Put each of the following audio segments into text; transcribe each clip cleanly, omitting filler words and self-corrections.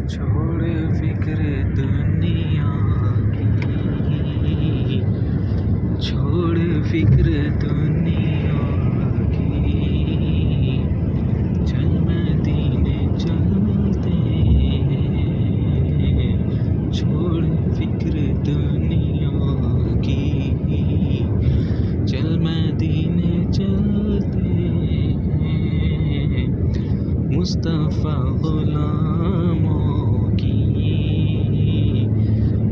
چھوڑ فکر دنیا کی، چھوڑ فکر دنیا کی، چل مدینے چلتے ہیں، چھوڑ فکر دنیا کی، چل مدینے چلتے ہیں، مصطفیٰ غلاموں کی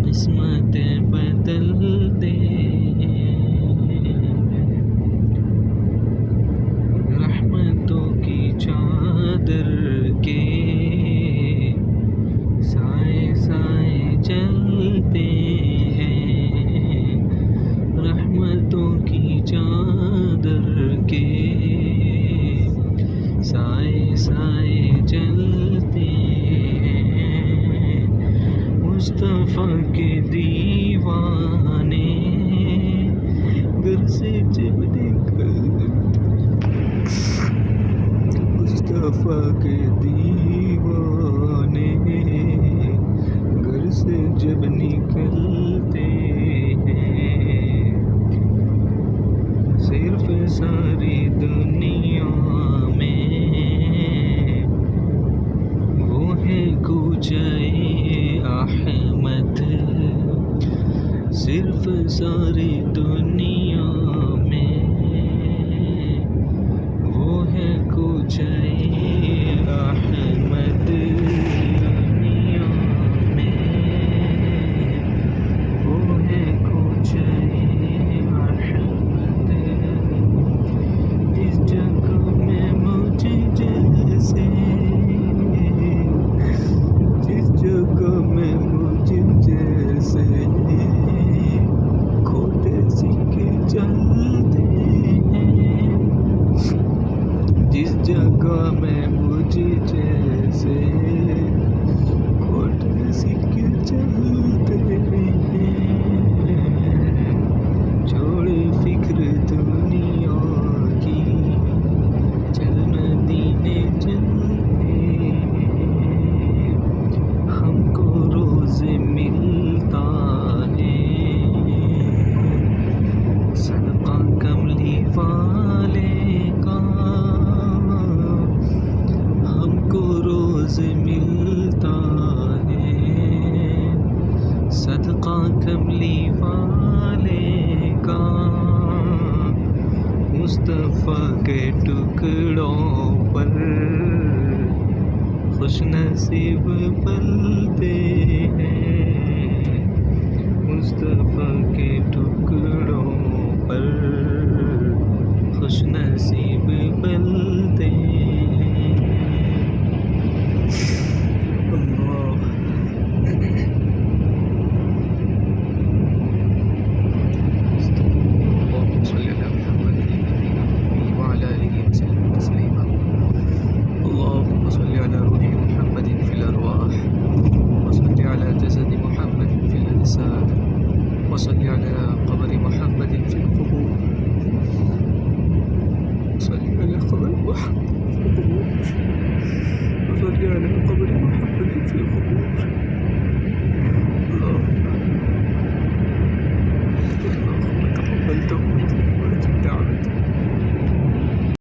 قسمتیں بدل دے، رحمتوں کی چادر کے سائے سائے چلتے ہیں، رحمتوں کی چادر کے سائے سائے چلتے ہیں، مصطفیٰ کے دیوانے گھر سے جب نکلتے، مصطفیٰ کے دیوانے گھر سے جب نکلتے ہیں، صرف ساری دنیا میں وہ ہے کوچے احمد، صرف ساری دنیا میں وہ ہے کوچے احمد، دنیا میں وہ ہے کوچے احمد، جس جگہ میں مجھ جیسے، جس جگہ میں مجھ جیسے کھوٹے سکے چلتے ہیں، جس جگہ میں مجھ جیسے کھوٹے سکے چلتے ہیں، چھوڑ فکر دنیا کی، چل مدینے چلتے ہیں، ہم کو روز ملتا ہے صدقہ کملی والے کا، ہم کو روز ملتا ہے صدقہ کملی والے کا، مصطفیٰ کے ٹکڑوں پر خوش نصیب پلتے ہیں، مصطفیٰ کے ٹکڑوں پر خوش نصیب پلتے ہیں۔